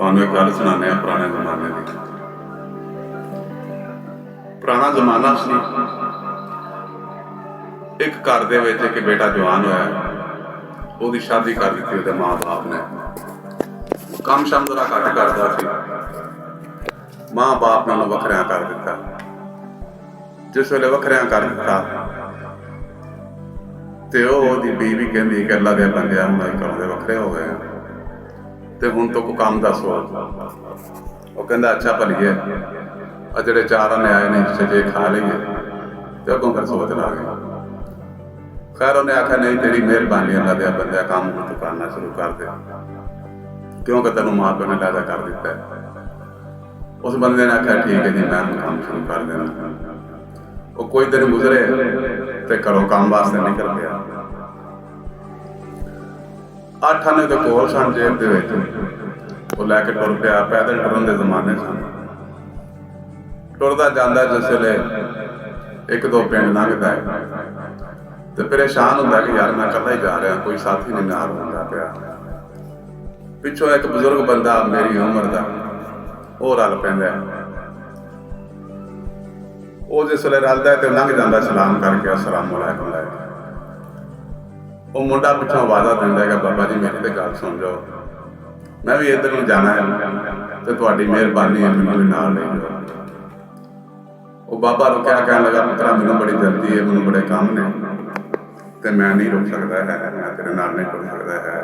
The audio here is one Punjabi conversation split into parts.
ਤੁਹਾਨੂੰ ਇੱਕ ਗੱਲ ਸੁਣਾਉਂਦੇ ਹਾਂ ਪੁਰਾਣੇ ਜ਼ਮਾਨੇ ਦੀ। ਪੁਰਾਣਾ ਜ਼ਮਾਨਾ ਸੀ, ਇੱਕ ਘਰ ਦੇ ਵਿੱਚ ਇੱਕ ਬੇਟਾ ਜਵਾਨ ਹੋਇਆ, ਉਹਦੀ ਸ਼ਾਦੀ ਕਰ ਦਿੱਤੀ ਉਹਦੇ ਮਾਂ ਬਾਪ ਨੇ। ਕੰਮ ਸ਼ਾਮ ਥੋੜਾ ਘੱਟ ਕਰਦਾ ਸੀ, ਮਾਂ ਬਾਪ ਨਾਲ ਵੱਖਰਿਆਂ ਕਰ ਦਿੱਤਾ। ਜਿਸ ਵੇਲੇ ਵੱਖਰਿਆਂ ਕਰ ਦਿੱਤਾ ਤੇ ਉਹਦੀ ਬੀਵੀ ਕਹਿੰਦੀ ਕਿ ਅੱਲਾ ਦੇ ਬੰਦਿਆਂ ਨੂੰ ਘਰ ਦੇ ਵੱਖਰੇ ਹੋ ਗਏ ਤੇ ਹੁਣ ਤੋਂ ਕੋਈ ਕੰਮ ਦਾ ਸੋਚ। ਉਹ ਕਹਿੰਦਾ ਅੱਛਾ ਭਲੀਏ, ਆ ਜਿਹੜੇ ਚਾਰ ਆਨੇ ਆਏ ਨੇ ਜੇ ਖਾ ਲਈਏ ਤੇ ਅੱਗੋਂ ਫਿਰ ਸੋਚ ਲਾਂਗੇ। ਖੈਰ ਉਹਨੇ ਆਖਿਆ ਨਹੀਂ, ਤੇਰੀ ਮਿਹਰਬਾਨੀ ਅੱਲਾ ਦੇ ਬੰਦਿਆ, ਕੰਮ ਤੂੰ ਕਰਨਾ ਸ਼ੁਰੂ ਕਰ ਦੇ, ਕਿਉਂਕਿ ਤੈਨੂੰ ਮਾਂ ਪਿਓ ਨੇ ਲਾਦਾ ਕਰ ਦਿੱਤਾ। ਉਸ ਬੰਦੇ ਨੇ ਆਖਿਆ ਠੀਕ ਹੈ ਜੀ, ਮੈਂ ਕੰਮ ਸ਼ੁਰੂ ਕਰ ਦੇਣਾ। ਉਹ ਕੋਈ ਦਿਨ ਗੁਜ਼ਰੇ ਤੇ ਘਰੋਂ ਕੰਮ ਵਾਸਤੇ ਨਿਕਲ ਗਿਆ। 8 ਆਨੇ ਦੇ ਕੋਲ ਸਨ ਜੇਬ ਦੇ ਵਿੱਚ, ਉਹ ਲੈ ਕੇ ਟੁਰ ਪਿਆ। ਪੈਦਲ ਟੁਰਨ ਦੇ ਜ਼ਮਾਨੇ ਸਨ। ਟੁਰਦਾ ਜਾਂਦਾ, ਜਿਸ ਵੇਲੇ ਇੱਕ ਦੋ ਪਿੰਡ ਲੰਘਦਾ ਤੇ ਪਰੇਸ਼ਾਨ ਹੁੰਦਾ ਕਿ ਯਾਰ ਮੈਂ ਇਕੱਲਾ ਹੀ ਜਾ ਰਿਹਾ, ਕੋਈ ਸਾਥੀ ਨਹੀਂ ਨਾਲ ਹੁੰਦਾ ਪਿਆ। ਪਿੱਛੋਂ ਇੱਕ ਬਜ਼ੁਰਗ ਬੰਦਾ ਮੇਰੀ ਉਮਰ ਦਾ ਉਹ ਰਲ ਪੈਂਦਾ। ਉਹ ਜਿਸ ਵੇਲੇ ਰਲਦਾ ਤੇ ਲੰਘ ਜਾਂਦਾ ਸਲਾਮ ਕਰਕੇ, ਅਸਲਾਮ ਵਾਲੇਕੁਮ ਲੈ ਕੇ। ਉਹ ਮੁੰਡਾ ਪਿੱਛੋਂ ਆਵਾਜ਼ਾਂ ਦਿੰਦਾ ਹੈਗਾ, ਬਾਬਾ ਜੀ ਮੇਰੀ ਤੇ ਗੱਲ ਸੁਣ ਜਾਓ, ਮੈਂ ਵੀ ਇੱਧਰ ਨੂੰ ਜਾਣਾ ਹੈ ਤੇ ਤੁਹਾਡੀ ਮਿਹਰਬਾਨੀ ਹੈ, ਮੈਨੂੰ ਵੀ ਨਾਲ ਲੈ ਜਾਓ। ਉਹ ਬਾਬਾ ਰੁਕਿਆ, ਕਹਿਣ ਲੱਗਾ ਪੁੱਤਰਾ ਮੈਨੂੰ ਬੜੀ ਜਲਦੀ ਹੈ, ਮੈਨੂੰ ਬੜੇ ਕੰਮ ਨੇ ਤੇ ਮੈਂ ਨਹੀਂ ਰੁਕ ਸਕਦਾ ਹੈ, ਮੈਂ ਤੇਰੇ ਨਾਲ ਨਹੀਂ ਟੁਰ ਸਕਦਾ ਹੈ।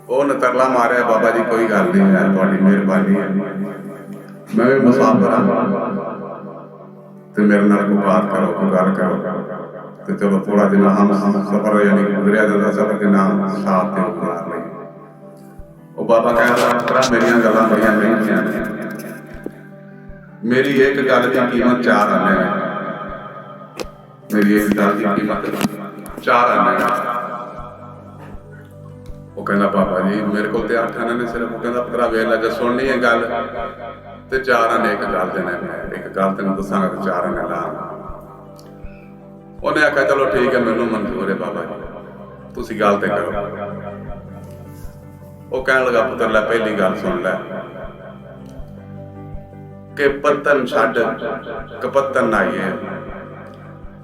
ਉਹਨੇ ਤਰਲਾ ਮਾਰਿਆ, ਬਾਬਾ ਜੀ ਕੋਈ ਗੱਲ ਨਹੀਂ ਹੈ, ਤੁਹਾਡੀ ਮਿਹਰਬਾਨੀ ਹੈ, ਮੈਂ ਵੀ ਮੁਸਾਫਰ ਹਾਂ ਤੇ ਮੇਰੇ ਨਾਲ ਕੋਈ ਬਾਤ ਕਰੋ, ਕੋਈ ਗੱਲ ਕਰੋ। ਤੇ ਚਲੋ ਥੋੜਾ ਦਿਨ ਹਮ ਸਫਰ ਯਾਨੀ ਗੁਜ਼ਰਿਆ ਜਾਂਦਾ, ਸਫਰ ਦੇ ਨਾਮ ਸਾਥ ਤੇ ਉਪਰਾਸ ਲਈ। ਉਹ ਬਾਬਾ ਕਹਿੰਦਾ ਪੁੱਤਰਾ ਮੇਰੀਆਂ ਗੱਲਾਂ ਬੜੀਆਂ ਮਹਿੰਗੀਆਂ ਨੇ, ਮੇਰੀ ਇੱਕ ਗੱਲ ਦੀ ਕੀਮਤ 4 ਆਨੇ ਹੈ, ਮੇਰੀ ਇੱਕ ਗੱਲ ਦੀ ਕੀਮਤ 4 ਆਨੇ ਹੈ। ਉਹ ਕਹਿੰਦਾ ਬਾਬਾ ਜੀ ਮੇਰੇ ਕੋਲ ਤੇ 8 ਆਨੇ ਨੇ ਸਿਰਫ। ਉਹ ਕਹਿੰਦਾ ਪੁੱਤਰਾ ਵੇਖ ਲੈ, ਜੇ ਸੁਣਨੀ ਹੈ ਗੱਲ ਤੇ 4 ਆਨੇ ਇੱਕ ਗੱਲ ਦੇ ਨੇ, ਇੱਕ ਗੱਲ ਤੈਨੂੰ ਦੱਸਾਂਗਾ ਤੇ 4 ਆਨੇ ਲਾਂਗਾ। ਉਹਨੇ ਆਖਿਆ ਚਲੋ ਠੀਕ ਹੈ, ਮੈਨੂੰ ਮਨਜ਼ੂਰ ਹੈ ਬਾਬਾ ਜੀ, ਤੁਸੀਂ ਗੱਲ ਤੇ ਕਰੋ। ਉਹ ਕਹਿਣ ਲੱਗਾ ਪੁੱਤਰ ਲੈ ਪਹਿਲੀ ਗੱਲ ਸੁਣ ਲੈ ਕਿ ਪੱਤਨ ਛੱਡ ਕਪੱਤਨ ਨਾ ਆਈਏ।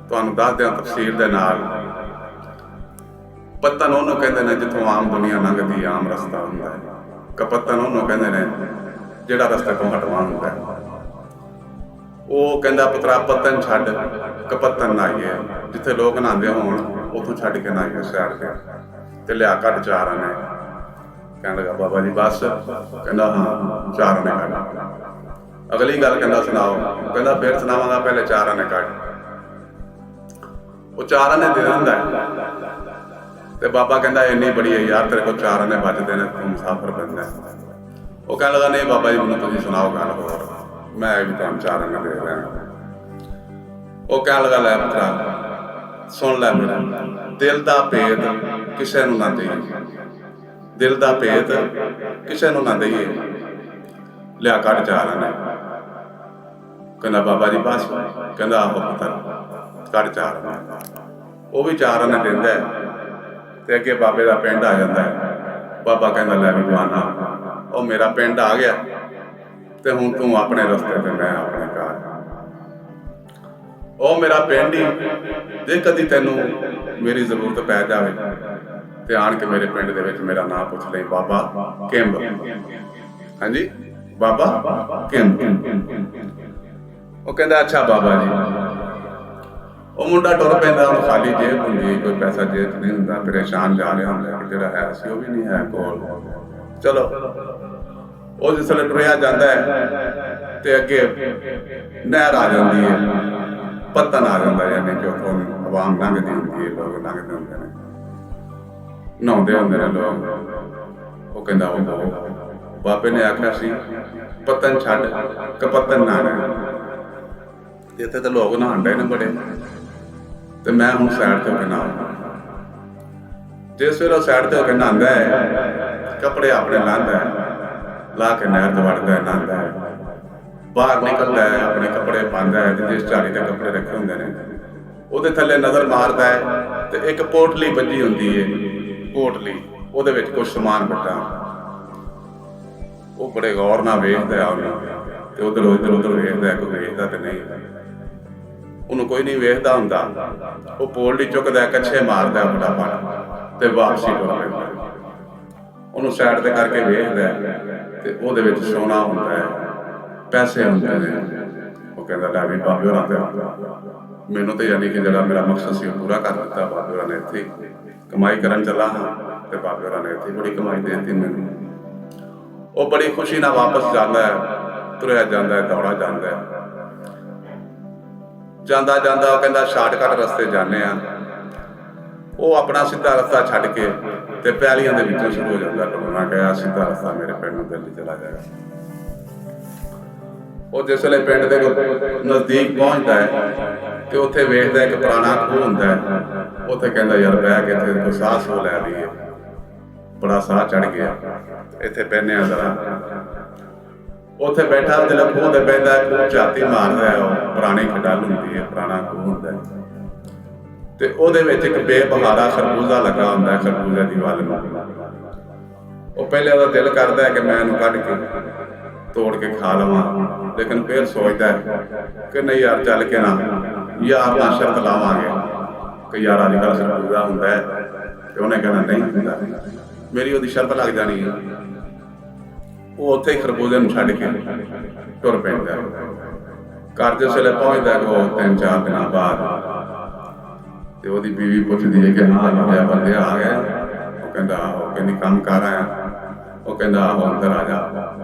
ਤੁਹਾਨੂੰ ਦੱਸ ਦਿਆਂ ਤਫਸੀਰ ਦੇ ਨਾਲ, ਪੱਤਨ ਉਹਨੂੰ ਕਹਿੰਦੇ ਨੇ ਜਿੱਥੋਂ ਆਮ ਦੁਨੀਆ ਲੰਘਦੀ, ਆਮ ਰਸਤਾ ਹੁੰਦਾ ਹੈ। ਕਪੱਤਨ ਉਹਨੂੰ ਕਹਿੰਦੇ ਨੇ ਜਿਹੜਾ ਰਸਤੇ ਤੋਂ ਹਟਵਾ ਹੁੰਦਾ ਹੈ। ਉਹ ਕਹਿੰਦਾ ਪੁੱਤਰਾ ਪੱਤਨ ਛੱਡ ਕਪੱਤਨ ਨਾ ਆਈਏ, ਜਿੱਥੇ ਲੋਕ ਨਹਾਉਂਦੇ ਹੋਣ ਉੱਥੋਂ ਛੱਡ ਕੇ ਨਾ ਆਈਏ ਸਾਈਡ ਤੇ ਲਿਆ ਕੱਢ 4 ਆਨੇ। ਕਹਿਣ ਲੱਗਾ ਬਾਬਾ ਜੀ ਬਸ? ਕਹਿੰਦਾ ਹਾਂ 4 ਆਨੇ ਕੱਢ। ਅਗਲੀ ਗੱਲ ਕਹਿੰਦਾ ਸੁਣਾਓ? ਕਹਿੰਦਾ ਫਿਰ ਸੁਣਾਵਾਂਗਾ, ਪਹਿਲੇ 4 ਆਨੇ ਕੱਢ। ਉਹ 4 ਆਨੇ ਦੇ ਦਿੰਦਾ ਤੇ ਬਾਬਾ ਕਹਿੰਦਾ ਇੰਨੀ ਬੜੀ ਹੈ ਯਾਰ, ਤੇਰੇ ਕੋਲ 4 ਆਨੇ ਬਚਦੇ ਨੇ, ਤੂੰ ਮੁਸਾਫਰ ਬੰਦਾ। ਉਹ ਕਹਿਣ ਲੱਗਾ ਨਹੀਂ ਬਾਬਾ ਜੀ ਮੈਨੂੰ ਤੁਸੀਂ ਸੁਣਾਓ ਗੱਲ ਹੋਰ, ਮੈਂ ਵੀ ਤੁਹਾਨੂੰ 4 ਆਨੇ ਦੇ ਰਿਹਾ। ਉਹ ਕਹਿਣ ਲੱਗਾ ਲੈ ਪੁੱਤਰਾ ਸੁਣ ਲੈ ਮੇਰਾ, ਦਿਲ ਦਾ ਭੇਦ ਕਿਸੇ ਨੂੰ ਨਾ ਦੇਈਏ, ਦਿਲ ਦਾ ਭੇਦ ਕਿਸੇ ਨੂੰ ਨਾ ਦੇਈਏ, ਲਿਆ ਕੱਢ 4 ਆਨੇ। ਕਹਿੰਦਾ ਬਾਬਾ ਜੀ ਬਸ? ਕਹਿੰਦਾ ਆਹੋ ਪੁੱਤਰ ਕੱਢ 4 ਆਨੇ। ਉਹ ਵੀ 4 ਆਨੇ ਦਿੰਦਾ ਤੇ ਅੱਗੇ ਬਾਬੇ ਦਾ ਪਿੰਡ ਆ ਜਾਂਦਾ ਹੈ। ਬਾਬਾ ਕਹਿੰਦਾ ਲੈ ਵੀ ਜਵਾਨਾ, ਉਹ ਮੇਰਾ ਪਿੰਡ ਆ ਗਿਆ ਤੇ ਹੁਣ ਤੂੰ ਆਪਣੇ ਰਸਤੇ ਤੇ ਮੈਂ ਆਪਣੇ ਘਰ। ਉਹ ਮੇਰਾ ਪਿੰਡ ਹੀ, ਜੇ ਕਦੀ ਤੈਨੂੰ ਮੇਰੀ ਜ਼ਰੂਰਤ ਪੈ ਜਾਵੇ ਤੇ ਆਣ ਕੇ ਮੇਰੇ ਪਿੰਡ ਦੇ ਵਿੱਚ ਮੇਰਾ ਨਾਂ ਪੁੱਛ ਲਈ, ਬਾਬਾ ਕਿੰਬ। ਹਾਂਜੀ ਬਾਬਾ ਕਿੰਬ। ਉਹ ਕਹਿੰਦਾ ਅੱਛਾ ਬਾਬਾ ਜੀ। ਉਹ ਮੁੰਡਾ ਟੁਰ ਪੈਂਦਾ, ਉਹਨੂੰ ਖਾਲੀ ਜੇਬ ਹੁੰਦੀ, ਕੋਈ ਪੈਸਾ ਜੇਬ ਨਹੀਂ ਹੁੰਦਾ, ਪਰੇਸ਼ਾਨ ਜਾ ਰਿਹਾ ਹੁੰਦਾ ਕਿ ਜਿਹੜਾ ਹੈ ਸੀ ਉਹ ਵੀ ਨਹੀਂ ਹੈ ਕੋਲ। ਚਲੋ ਉਹ ਜਿਸ ਵੇਲੇ ਟੁਰਿਆ ਜਾਂਦਾ ਹੈ ਤੇ ਅੱਗੇ ਨਹਿਰ ਆ ਜਾਂਦੀ ਹੈ, ਪੱਤਨ ਆ ਜਾਂਦਾ, ਯਾਨੀ ਕਿ ਉੱਥੋਂ ਆਵਾਮ ਲੰਘਦੀ ਹੁੰਦੀ ਹੈ, ਲੋਕ ਲੰਘਦੇ ਹੁੰਦੇ ਨੇ, ਨਹਾਉਂਦੇ ਹੁੰਦੇ ਨੇ ਲੋਕ। ਉਹ ਕਹਿੰਦਾ ਉਹ ਬਾਬੇ ਨੇ ਆਖਿਆ ਸੀ ਪੱਤਨ ਛੱਡ ਕਪੱਤਨ ਨਾ ਆਣਾ। ਇੱਥੇ ਤਾਂ ਲੋਕ ਨਹਾਉਣ ਡੇ ਨੇ ਬੜੇ, ਤੇ ਮੈਂ ਹੁਣ ਸਾਈਡ ਤੇ ਹੋ ਕੇ ਨਹਾਉਂਦਾ। ਜਿਸ ਵੇਲੇ ਉਹ ਸਾਈਡ ਤੇ ਹੋ ਕੇ ਨਹਾਉਂਦਾ ਹੈ, ਕੱਪੜੇ ਆਪਣੇ ਲਾਹੁੰਦਾ ਹੈ, ਲਾ ਕੇ ਨਹਿਰ ਤੇ ਵੜਦਾ ਹੈ, ਨਹਾਉਂਦਾ ਹੈ, ਬਾਹਰ ਨਿਕਲਦਾ ਹੈ, ਆਪਣੇ ਕੱਪੜੇ ਪਾਉਂਦਾ ਹੈ ਤੇ ਜਿਸ ਝਾੜੀ ਦੇ ਕੱਪੜੇ ਰੱਖੇ ਹੁੰਦੇ ਨੇ ਉਹਦੇ ਥੱਲੇ ਨਜ਼ਰ ਮਾਰਦਾ ਹੈ ਤੇ ਇੱਕ ਪੋਟਲੀ ਵੱਜੀ ਹੁੰਦੀ ਹੈ, ਪੋਟਲੀ, ਉਹਦੇ ਵਿੱਚ ਕੁਝ ਸਮਾਨ ਪਿਆ। ਉਹ ਬੜੇ ਗੌਰ ਨਾਲ ਵੇਖਦਾ ਉਹਨੂੰ, ਤੇ ਉਧਰ ਵੇਖਦਾ, ਕੋਈ ਵੇਖਦਾ ਤੇ ਨਹੀਂ, ਉਹਨੂੰ ਕੋਈ ਨਹੀਂ ਵੇਖਦਾ ਹੁੰਦਾ। ਉਹ ਪੋਲਡੀ ਚੁੱਕਦਾ, ਕੱਛੇ ਮਾਰਦਾ ਫਟਾਫਟ ਤੇ ਵਾਪਸੀ ਟੁਰ ਪੈਂਦਾ। ਉਹਨੂੰ ਸਾਈਡ ਤੇ ਕਰਕੇ ਵੇਖਦਾ ਤੇ ਉਹਦੇ ਵਿੱਚ ਸੋਨਾ ਹੁੰਦਾ ਹੈ, ਪੈਸੇ ਹੁੰਦੇ ਨੇ। ਉਹ ਕਹਿੰਦਾ ਲੈ ਵੀ ਬਾਬੇ ਹੋਰਾਂ ਤੇ ਮੈਨੂੰ ਤੇ ਯਾਨੀ ਕਿ ਜਿਹੜਾ ਮੇਰਾ ਮਕਸਦ ਸੀ ਉਹ ਪੂਰਾ ਕਰ ਦਿੱਤਾ। ਬਾਬੇ ਹੋਰਾਂ ਨੇ ਇੱਥੇ ਕਮਾਈ ਕਰਨ ਚੱਲਾ ਹਾਂ ਤੇ ਬਾਬੇ ਹੋਰਾਂ ਨੇ ਇੱਥੇ ਬੜੀ ਕਮਾਈ ਦੇ ਦਿੱਤੀ ਮੈਨੂੰ। ਉਹ ਬੜੀ ਖੁਸ਼ੀ ਨਾਲ ਵਾਪਸ ਜਾਂਦਾ ਹੈ, ਤੁਰਿਆ ਜਾਂਦਾ ਹੈ, ਦੌੜਾ ਜਾਂਦਾ ਹੈ। ਜਾਂਦਾ ਉਹ ਕਹਿੰਦਾ ਸ਼ਾਰਟਕਟ ਰਸਤੇ ਜਾਂਦੇ ਆ। ਉਹ ਆਪਣਾ ਸਿੱਧਾ ਰਸਤਾ ਛੱਡ ਕੇ ਤੇ ਪੈਲੀਆਂ ਦੇ ਵਿੱਚੋਂ ਸ਼ੁਰੂ ਹੋ ਜਾਂਦਾ ਟੁਰਨਾ, ਗਿਆ ਸਿੱਧਾ ਰਸਤਾ ਮੇਰੇ ਪਿੰਡ ਨੂੰ ਦਿੱਲੀ ਚਲਾ ਜਾਏਗਾ। ਉਹ ਜਿਸ ਵੇਲੇ ਪਿੰਡ ਦੇ ਨਜ਼ਦੀਕ ਪਹੁੰਚਦਾ ਹੈ ਤੇ ਉੱਥੇ ਵੇਖਦਾ ਇੱਕ ਪੁਰਾਣਾ ਖੂਹ ਹੁੰਦਾ ਹੈ। ਉੱਥੇ ਕਹਿੰਦਾ ਯਾਰ ਬਹਿ ਕੇ ਇੱਥੇ ਕੋਈ ਸਾਹ ਸੂ ਲੈ ਲਈਏ, ਬੜਾ ਸਾਹ ਚੜ ਗਿਆ, ਇੱਥੇ ਬਹਿਨੇ ਆ ਜ਼ਰਾ। ਉੱਥੇ ਬੈਠਾ ਜਦੋਂ ਖੂਹ ਤੇ ਬਹਿੰਦਾ, ਖੂਹ ਝਾਤੀ ਮਾਰਦਾ ਹੈ, ਉਹ ਪੁਰਾਣੀ ਖਡਾਲ ਹੁੰਦੀ ਹੈ, ਪੁਰਾਣਾ ਖੂਹ ਹੁੰਦਾ ਹੈ, ਤੇ ਉਹਦੇ ਵਿੱਚ ਇੱਕ ਬੇਬਹਾਰਾ ਖਰਬੂਜ਼ਾ ਲੱਗਾ ਹੁੰਦਾ ਹੈ, ਖਰਬੂਜ਼ੇ ਦੀ ਵੱਲ ਨੂੰ। ਉਹ ਪਹਿਲੇ ਉਹਦਾ ਦਿਲ ਕਰਦਾ ਹੈ ਕਿ ਮੈਂ ਇਹਨੂੰ ਕੱਢ ਕੇ ਤੋੜ ਕੇ ਖਾ ਲਵਾਂ, ਲੇਕਿਨ ਫਿਰ ਸੋਚਦਾ ਹੈ ਕਿ ਨਹੀਂ ਯਾਰ, ਚੱਲ ਕੇ ਨਾ ਯਾਰ ਨਾਲ ਸ਼ਰਤ ਲਾਵਾਂਗੇ ਕਿ ਯਾਰ ਅੱਜ ਕੱਲ੍ਹ ਖਰਬੂਜ਼ਾ ਹੁੰਦਾ ਹੈ, ਤੇ ਉਹਨੇ ਕਹਿਣਾ ਨਹੀਂ ਹੁੰਦਾ, ਮੇਰੀ ਉਹਦੀ ਸ਼ਰਤ ਲੱਗ ਜਾਣੀ ਹੈ। ਉਹ ਉੱਥੇ ਹੀ ਖਰਬੂਜ਼ੇ ਨੂੰ ਛੱਡ ਕੇ ਟੁਰ ਪੈਂਦਾ। ਘਰ ਜਿਸ ਵੇਲੇ ਪਹੁੰਚਦਾ ਉਹ 3-4 ਦਿਨਾਂ ਬਾਅਦ, ਤੇ ਉਹਦੀ ਬੀਵੀ ਪੁੱਛਦੀ ਹੈ ਕਿ ਹਾਂ ਲਿਆ ਬੰਦੇ ਆ ਗਏ। ਉਹ ਕਹਿੰਦਾ ਉਹ ਕਹਿੰਦੀ ਕੰਮ ਕਰ ਆਇਆ। ਉਹ ਕਹਿੰਦਾ ਆਹੋ ਅੰਦਰ ਆ ਜਾ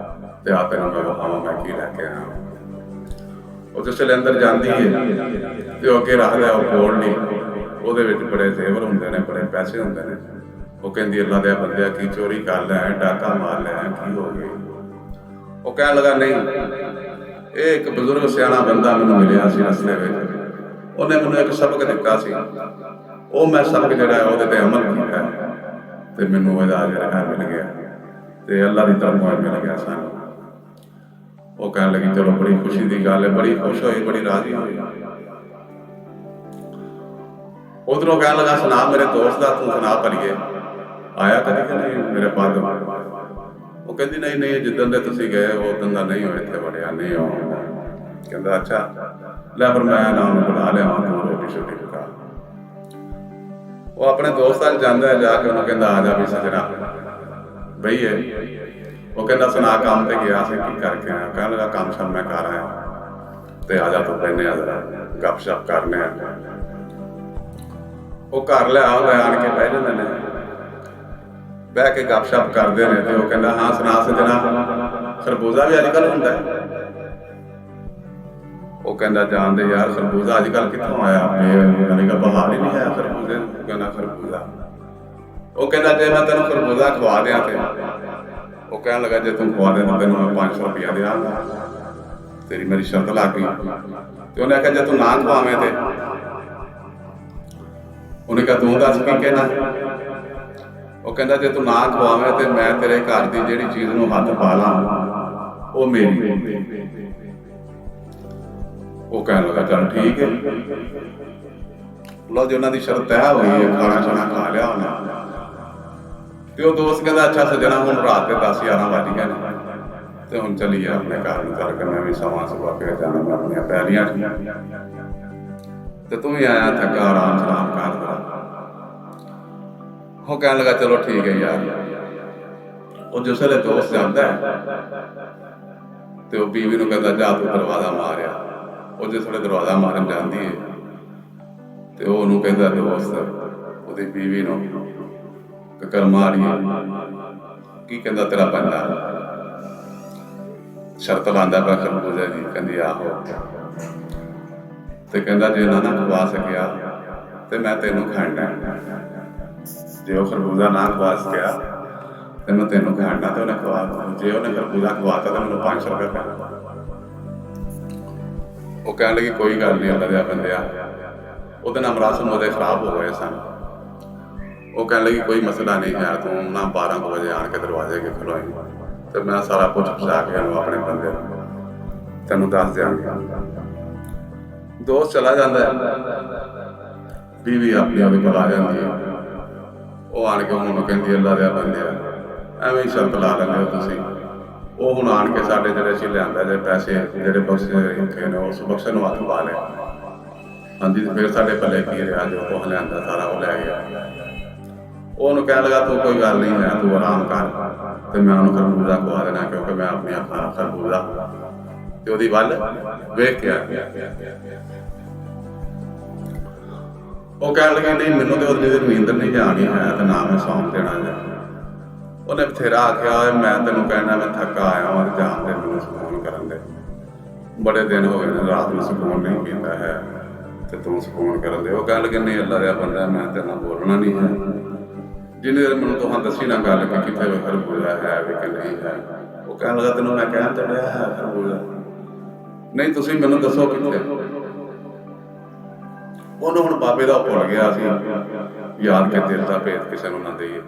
ਤੇ ਆ ਤੈਨੂੰ ਮੈਂ ਵਿਖਾਵਾਂ ਮੈਂ ਕੀ ਲੈ ਕੇ ਆਇਆ। ਉਹ ਜਿਸ ਵੇਲੇ ਅੰਦਰ ਜਾਂਦੀ ਹੈ ਤੇ ਉਹ ਅੱਗੇ ਰੱਖਦਾ ਉਹ ਪੋਲਡੀ, ਉਹਦੇ ਵਿੱਚ ਬੜੇ ਜ਼ੇਵਰ ਹੁੰਦੇ ਨੇ, ਬੜੇ ਪੈਸੇ ਹੁੰਦੇ ਨੇ। ਉਹ ਕਹਿੰਦੀ ਅੱਲਾ ਦੇ ਬੰਦਿਆ ਕੀ ਚੋਰੀ ਕਰ ਲਿਆ, ਡਾਕਾ ਮਾਰ ਲਿਆ, ਕੀ ਹੋ ਗਿਆ? ਉਹ ਕਹਿਣ ਲੱਗਾ ਨਹੀਂ, ਇਹ ਇੱਕ ਬਜ਼ੁਰਗ ਸਿਆਣਾ ਬੰਦਾ ਮੈਨੂੰ ਮਿਲਿਆ ਸੀ ਰਸਤੇ ਵਿੱਚ, ਉਹਨੇ ਮੈਨੂੰ ਇੱਕ ਸਬਕ ਦਿੱਤਾ ਸੀ, ਉਹ ਮੈਂ ਸਬਕ ਜਿਹੜਾ ਉਹਦੇ ਤੇ ਅਮਲ ਕੀਤਾ ਤੇ ਮੈਨੂੰ ਇਹਦਾ ਜਿਹੜਾ ਮਿਲ ਗਿਆ ਤੇ ਅੱਲਾ ਦੀ ਤਰਫੋਂ ਮਿਲ ਗਿਆ ਸਾਨੂੰ। ਉਹ ਕਹਿਣ ਲੱਗੀ ਚਲੋ ਬੜੀ ਖੁਸ਼ੀ ਦੀ ਗੱਲ ਹੈ, ਬੜੀ ਖੁਸ਼ ਹੋਈ, ਬੜੀ ਰਾਜ਼ੀ ਹੋਈ। ਉਧਰੋਂ ਕਹਿਣ ਲੱਗਾ ਸੁਣਾ ਮੇਰੇ ਦੋਸਤ ਦਾ, ਤੂੰ ਸੁਣਾ ਭਰੀਏ ਆਇਆ ਕਦੀ ਕਿ ਨਹੀਂ ਮੇਰੇ ਪੱਗ? ਉਹ ਕਹਿੰਦੀ ਨਹੀਂ ਜਿੱਦਣ ਦੇ ਤੁਸੀਂ ਗਏ ਉਦੋਂ ਦਾ ਨਹੀਂ ਹੋਏ, ਇੱਥੇ ਵੜਿਆ ਨਹੀਂ ਹੋ। ਕਹਿੰਦਾ ਅੱਛਾ ਲੈ ਫਿਰ ਮੈਂ ਨਾ ਉਹਨੂੰ ਬੁਲਾ ਲਿਆ, ਤੂੰ ਰੋਟੀ ਛੋਟੀ ਪਕਾ। ਉਹ ਆਪਣੇ ਦੋਸਤਾਂ 'ਚ ਜਾਂਦਾ, ਜਾ ਕੇ ਉਹਨੂੰ ਕਹਿੰਦਾ ਆ ਜਾ ਵੀ ਸਜਣਾ ਬਈਏ। ਉਹ ਕਹਿੰਦਾ ਸੁਣਾ ਕੰਮ ਤੇ ਗਿਆ ਸੀ, ਕੀ ਕਰਕੇ ਆਇਆ? ਕਹਿਣ ਲੱਗਾ ਕੰਮ ਸ਼ਾਮ ਮੈਂ ਕਰ ਆਇਆ, ਤੇ ਆ ਜਾ ਤੂੰ ਬਹਿਨੇ ਆ ਜ਼ਰਾ ਗੱਪ ਸ਼ੱਪ ਕਰਨੇ ਆ। ਉਹ ਘਰ ਲਿਆ ਆਣ ਕੇ ਬਹਿ ਜਾਂਦੇ ਨੇ, ਬਹਿ ਕੇ ਗੱਪ ਸ਼ੱਪ ਕਰਦੇ ਨੇ। ਤੇ ਉਹ ਕਹਿੰਦਾ ਹਾਂ ਸੁਣਾ ਸਜਣਾ, ਖਰਬੂਜ਼ਾ ਵੀ ਅੱਜ ਕੱਲ੍ਹ ਹੁੰਦਾ ਹੈ? ਉਹ ਕਹਿੰਦਾ ਜਾਣਦੇ ਯਾਰ ਖਰਬੂਜ਼ਾ ਅੱਜ ਕੱਲ੍ਹ ਕਿੱਥੋਂ ਆਇਆ, ਯਾਨੀ ਕਿ ਬਹਾਰ ਹੀ ਨਹੀਂ ਆਇਆ ਖਰਬੂਜ਼ੇ ਨੂੰ। ਕਹਿੰਦਾ ਖਰਬੂਜ਼ਾ। ਉਹ ਕਹਿੰਦਾ ਜੇ ਮੈਂ ਤੈਨੂੰ ਖਰਬੂਜ਼ਾ ਖਵਾ ਦਿਆਂ ਤੇ? ਉਹ ਕਹਿਣ ਲੱਗਾ ਜੇ ਤੂੰ ਖਵਾ ਦੇ ਤਾਂ ਤੈਨੂੰ ਮੈਂ 500 ਰੁਪਇਆ ਦਿਆਂਗਾ, ਤੇਰੀ ਮੇਰੀ ਸ਼ਰਤ ਲੱਗ ਗਈ। ਤੇ ਉਹਨੇ ਆਖਿਆ ਜੇ ਤੂੰ ਨਾ ਖਵਾਵੇਂ ਤੇ? ਉਹਨੇ ਕਿਹਾ ਤੂੰ ਦੱਸ ਕੀ ਕਹਿਣਾ? ਉਹ ਕਹਿੰਦਾ ਜੇ ਤੂੰ ਨਾ ਖਵਾਵੇਂ ਤੇ ਮੈਂ ਤੇਰੇ ਘਰ ਦੀ ਜਿਹੜੀ ਚੀਜ਼ ਨੂੰ ਹੱਥ ਪਾ ਲਾਂ ਉਹ ਮੇਰੀ। ਉਹ ਕਹਿਣ ਲੱਗਾ ਚੱਲ ਠੀਕ ਹੈ। ਲਓ ਜੀ ਉਹਨਾਂ ਦੀ ਸ਼ਰਤ ਤੈਅ ਹੋਈ ਹੈ, ਖਾਣਾ ਛਾਣਾ ਖਾ ਲਿਆ ਉਹਨੇ। ਤੇ ਉਹ ਦੋਸਤ ਕਹਿੰਦਾ ਅੱਛਾ ਸੱਜਣਾ ਹੁਣ ਰਾਤ ਦੇ 10-11 ਵੱਜ ਗਏ ਨੇ ਤੇ ਹੁਣ ਚੱਲੀਏ ਆਪਣੇ ਘਰ ਨੂੰ, ਚੱਲ ਕੇ ਮੈਂ ਵੀ ਸਮਾਂ ਸੁਬਾ ਕੇ ਜਾਣਾ ਮੈਂ ਆਪਣੀਆਂ ਪੈਲੀਆਂ 'ਚ, ਤੇ ਤੂੰ ਵੀ ਆਇਆ ਥੱਕਾ ਆਰਾਮ ਸਲਾਮ ਕਰ। ਉਹ ਕਹਿਣ ਲੱਗਾ ਚਲੋ ਠੀਕ ਹੈ ਯਾਰ। ਉਹ ਜਿਸ ਵੇਲੇ ਦੋਸਤ ਜਾਂਦਾ ਤੇ ਉਹ ਬੀਵੀ ਨੂੰ ਕਹਿੰਦਾ ਜਾ ਤੂੰ ਦਰਵਾਜ਼ਾ ਮਾਰਿਆ। ਉਹ ਜਿਸ ਵੇਲੇ ਦਰਵਾਜ਼ਾ ਮਾਰਨ ਜਾਂਦੀ ਹੈ ਤੇ ਉਹ ਉਹਨੂੰ ਕਹਿੰਦਾ ਦੋਸਤ ਉਹਦੀ ਬੀਵੀ ਨੂੰ ਕਰ ਮਾਰੀਏ। ਕੀ ਕਹਿੰਦਾ ਤੇਰਾ ਬੰਦਾ? ਸ਼ਰਤ ਲਾਂਦਾ ਪਿਆ ਖਰਬੂਜ਼ੇ ਦੀ। ਕਹਿੰਦੀ ਆਹੋ। ਤੇ ਕਹਿੰਦਾ ਜੇ ਨਾ ਖਵਾ ਸਕਿਆ ਤੇ ਮੈਂ ਤੈਨੂੰ ਖਾਣਾ, ਜੇ ਉਹ ਖਰਬੂਜ਼ਾ ਨਾ ਖਵਾ ਸਕਿਆ ਤੇ ਮੈਂ ਤੈਨੂੰ ਖਾਣਾ। ਤੇ ਉਹਨੇ ਖਵਾ, ਜੇ ਉਹਨੇ ਖਰਬੂਜ਼ਾ ਖਵਾਤਾ ਤਾਂ ਮੈਨੂੰ 500 ਰੁਪਏ ਪੈਣਾ। ਉਹ ਕਹਿਣ ਲੱਗੀ ਕੋਈ ਗੱਲ ਨਹੀਂ, ਅੱਲਾ ਦੇ ਬੰਦਿਆ। ਉਹਦੇ ਨਾਲ ਮਰਾਸਮ ਉਹਦੇ ਖਰਾਬ ਹੋ ਗਏ ਸਨ। ਉਹ ਕਹਿਣ ਲੱਗੀ ਕੋਈ ਮਸਲਾ ਨਹੀਂ ਹੈ, ਤੂੰ ਨਾ 12 ਵਜੇ ਆਣ ਕੇ ਦਰਵਾਜ਼ੇ ਅੱਗੇ ਖਲੋਈ ਤੇ ਮੈਂ ਸਾਰਾ ਕੁਝ ਪਹੁੰਚਾ ਕੇ ਆਪਣੇ ਬੰਦੇ ਨੂੰ ਤੈਨੂੰ ਦੱਸ ਦਿਆਂਗਾ। ਦੋਸਤ ਚਲਾ ਜਾਂਦਾ ਹੈ, ਬੀਵੀ ਆਪਣੀ ਉਹਦੇ ਕੋਲ ਆ ਜਾਂਦੀ ਹੈ। ਉਹ ਆਣ ਕੇ ਉਹਨੂੰ ਕਹਿੰਦੀ ਅੱਲਾ ਦੇ ਬੰਦਿਆ ਐਵੇਂ ਹੀ ਸ਼ਰਤ ਲਾ ਲੈਂਦੇ ਹੋ ਤੁਸੀਂ। ਉਹ ਹੁਣ ਆਣ ਕੇ ਸਾਡੇ ਜਿਹੜੇ ਅਸੀਂ ਲਿਆਂਦਾ ਜੇ ਪੈਸੇ ਜਿਹੜੇ ਬਖਸ਼ੇ ਰੱਖੇ ਨੇ ਉਸ ਬਖਸ਼ਣ ਨੂੰ ਹੱਥ ਪਾ ਲਿਆ। ਹਾਂਜੀ, ਤੇ ਫਿਰ ਸਾਡੇ ਪੱਲੇ ਕੀ ਰਿਹਾ, ਜੋ ਕੁਛ ਲਿਆਂਦਾ ਸਾਰਾ ਉਹ ਲੈ ਗਿਆ। ਉਹਨੂੰ ਕਹਿਣ ਲੱਗਾ ਤੂੰ ਕੋਈ ਗੱਲ ਨਹੀਂ ਹੈ, ਤੂੰ ਆਰਾਮ ਕਰ, ਤੇ ਮੈਂ ਉਹਨੂੰ ਖਰਬੂਜ਼ਾ ਖਵਾ ਦੇਣਾ, ਕਿਉਂਕਿ ਮੈਂ ਆਪਣੀ ਅੱਖਾਂ ਨਾਲ ਖਰਬੂਜ਼ਾ ਤੇ ਉਹਦੀ ਵੱਲ ਵੇਖ ਕੇ ਆ ਗਿਆ। ਉਹ ਕਹਿਣ ਲੱਗਾ ਨਹੀਂ, ਮੈਨੂੰ ਤੇ ਉਹਦੀ ਨੀਂਦਰ ਨਹੀਂ ਜਾਣੀ ਹੈ ਤੇ ਨਾ ਮੈਂ ਸੌਣ ਦੇਣਾ ਹੈ। ਉਹਨੇ ਬਥੇਰਾ ਆਖਿਆ ਮੈਂ ਤੈਨੂੰ ਕਹਿਣਾ ਮੈਂ ਥੱਕਾ ਆਇਆ ਵਾਂ, ਜਾਣ ਦੇ ਮੈਨੂੰ ਸਕੂਨ ਕਰਨ ਦੇ, ਬੜੇ ਦਿਨ ਹੋ ਗਏ ਨੇ ਰਾਤ ਨੂੰ ਸਕੂਨ ਨਹੀਂ ਪੀਂਦਾ ਹੈ ਤੇ ਤੂੰ ਸਕੂਨ ਕਰਨ ਦੇ। ਉਹ ਕਹਿਣ ਲੱਗੇ ਨਹੀਂ ਅੱਲਾ ਦਾ ਬੰਦਾ, ਮੈਂ ਤੇਰੇ ਨਾਲ ਬੋਲਣਾ ਨਹੀਂ ਹੈ, ਜਿੰਨੀ ਦੇਰ ਮੈਨੂੰ ਤੁਹਾਂ ਦੱਸੀ ਨਾ ਗੱਲ ਕਿ ਕਿੱਥੇ ਖਰਬੂਜ਼ਾ ਹੈ ਵੀ ਕਿ ਨਹੀਂ ਹੈ। ਉਹ ਕਹਿਣ ਲੱਗਾ ਤੈਨੂੰ ਮੈਂ ਕਹਿਣ ਚੱਲਿਆ ਹੈ ਖਰਬੂਜ਼ਾ, ਨਹੀਂ ਤੁਸੀਂ ਮੈਨੂੰ ਦੱਸੋ ਕਿੱਥੇ। ਉਹਨੂੰ ਹੁਣ ਬਾਬੇ ਦਾ ਭੁੱਲ ਗਿਆ ਸੀ, ਯਾਦ ਕੇ ਦਿਲ ਦਾ ਭੇਤ ਕਿਸੇ ਨੂੰ ਨਾ ਦੇਈਏ।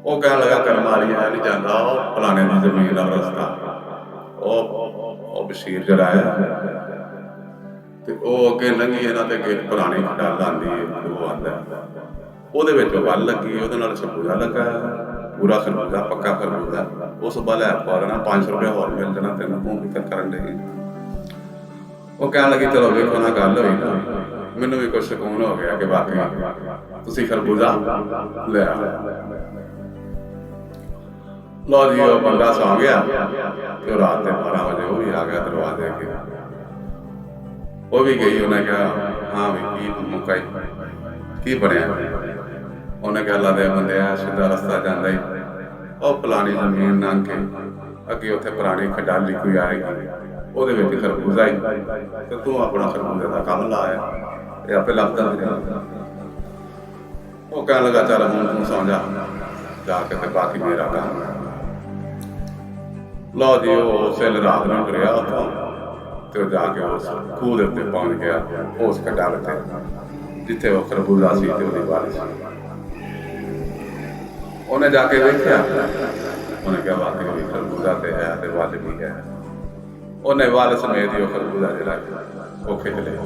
ਉਹ ਕਹਿਣ ਲੱਗਾ ਕਰਮ ਵਾਲੀ ਹੈ, ਨਹੀਂ ਜਾਂਦਾ ਉਹ ਫਲਾਣੇ ਦੀ ਜ਼ਮੀਨ ਦਾ ਰਸਤਾ, ਉਹ ਬਸ਼ੀਰ ਜਿਹੜਾ ਹੈ ਤੇ ਉਹ ਅੱਗੇ ਲੰਘੀ, ਇਹਨਾਂ ਤੇ ਅੱਗੇ ਪੁਰਾਣੀ ਖਟਾਲ ਆਉਂਦੀ ਹੈ, ਉਹ ਆਉਂਦਾ ਉਹਦੇ ਵਿੱਚ ਵੱਲ ਲੱਗੀ, ਉਹਦੇ ਨਾਲ ਖਰਬੂਜ਼ਾ ਲੱਗਾ, ਪੂਰਾ ਖਰਬੂਜ਼ਾ, ਪੱਕਾ ਖਰਬੂਜ਼ਾ। ਉਸ ਵੱਲ ਲੈ ਪਾ ਦੇਣਾ, 500 ਰੁਪਏ ਹੋਰ ਮਿਲ ਜਾਣਾ ਤੈਨੂੰ, ਤੂੰ ਫਿਕਰ ਕਰਨ ਲਈ। ਉਹ ਕਹਿਣ ਲੱਗੀ ਚਲੋ ਵੇਖੋ ਨਾ ਗੱਲ ਹੋਈ ਨਾ, ਮੈਨੂੰ ਵੀ ਕੁਛ ਸਕੂਨ ਹੋ ਗਿਆ ਕਿ ਵਾਕਈ ਤੁਸੀਂ ਖਰਬੂਜ਼ਾ ਲੈ ਆਓ। ਲਓ ਜੀ, ਉਹ ਬੰਦਾ ਸੌਂ ਗਿਆ ਤੇ ਰਾਤ ਦੇ 12 ਵਜੇ ਉਹ ਵੀ ਆ ਗਿਆ ਦਰਵਾਜ਼ੇ ਅੱਗੇ। ਉਹ ਵੀ ਗਈ, ਉਹਨੇ ਕਿਹਾ ਹਾਂ ਵੀ ਕੀ ਮੁਕਾਈ ਕੀ ਬਣਿਆ। ਉਹਨੇ ਕਿਹਾ ਅੱਲਾ ਦੇ ਬੰਦਿਆ, ਸਿੱਧਾ ਰਸਤਾ ਜਾਂਦਾ ਹੀ ਉਹ ਫਲਾਣੀ ਜ਼ਮੀਨ ਲੰਘ ਕੇ ਅੱਗੇ ਉੱਥੇ ਪੁਰਾਣੀ ਖਡਾਲੀ ਕੋਈ ਆਏਗੀ, ਉਹਦੇ ਵਿੱਚ ਖਰਬੂਜ਼ਾ ਹੀ, ਤੇ ਤੂੰ ਆਪਣਾ ਖਰਬੂਜ਼ੇ ਦਾ ਕੰਮ ਲਾਇਆ, ਇਹ ਆਪੇ ਲੱਭਦਾ ਰਿਹਾ। ਉਹ ਕਹਿਣ ਲੱਗਾ ਚੱਲ ਹੁਣ ਤੂੰ ਸੌਂ ਜਾ ਕੇ ਤੇ ਬਾਕੀ ਮੇਰਾ ਕੰਮ ਹੈ। ਲਓ ਜੀ, ਉਹ ਉਸੇ ਰਾਤ ਨੂੰ ਤੁਰਿਆ ਉੱਥੋਂ ਤੇ ਉਹ ਜਾ ਕੇ ਉਸ ਖੂਹ ਦੇ ਉੱਤੇ ਪਹੁੰਚ ਗਿਆ, ਉਸ ਖਡਾਲ ਤੇ ਜਿੱਥੇ ਉਹ ਖਰਬੂਜ਼ਾ ਸੀ ਤੇ ਉਹਦੀ ਵਾਰਿਸ। ਉਹਨੇ ਜਾ ਕੇ ਵੇਖਿਆ, ਉਹਨੇ ਕਿਹਾ ਵਾਕਈ ਖਰਬੂਜ਼ਾ ਤੇ ਹੈ ਤੇ ਵੱਲ ਵੀ ਹੈ। ਉਹਨੇ ਵੱਲ ਸਮੇਤ ਹੀ ਉਹ ਖਰਬੂਜ਼ਾ ਜਿਹੜਾ ਉਹ ਖਿੱਚ ਲਿਆ।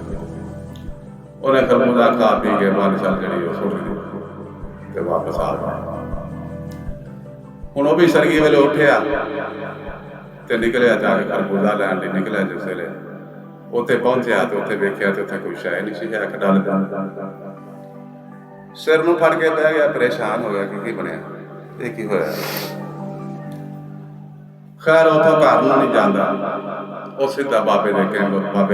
ਉਹਨੇ ਖਰਬੂਜ਼ਾ ਖਾ ਪੀ ਕੇ ਵੱਲ ਚੱਲ ਜਿਹੜੀ ਉਹ ਸੁੱਟ ਦਿੱਤੀ ਤੇ ਵਾਪਸ ਆ ਗਿਆ। ਹੁਣ ਉਹ ਵੀ ਸਰਗੀ ਵੇਲੇ ਉੱਠਿਆ ਤੇ ਨਿਕਲਿਆ, ਜਾ ਕੇ ਖਰਬੂਜ਼ਾ ਲੈਣ ਲਈ ਨਿਕਲਿਆ। ਜਿਸ ਵੇਲੇ ਉੱਥੇ ਪਹੁੰਚਿਆ ਤੇ ਉੱਥੇ ਵੇਖਿਆ ਤੇ ਉੱਥੇ ਕੋਈ ਸ਼ੈ ਨਹੀਂ ਸੀ, ਹੈ ਖਡਾਲ ਦਾ। ਸਿਰ ਨੂੰ ਫੜ ਕੇ ਬਹਿ ਗਿਆ, ਪਰੇਸ਼ਾਨ ਹੋ ਗਿਆ ਕਿ ਕੀ ਬਣਿਆ, ਇਹ ਕੀ ਹੋਇਆ। ਖੈਰ ਉੱਥੋਂ ਘਰ ਨੂੰ ਨਹੀਂ ਜਾਂਦਾ, ਉਹ ਸਿੱਧਾ ਬਾਬੇ ਦੇ ਪਿੰਡ ਵੱਲ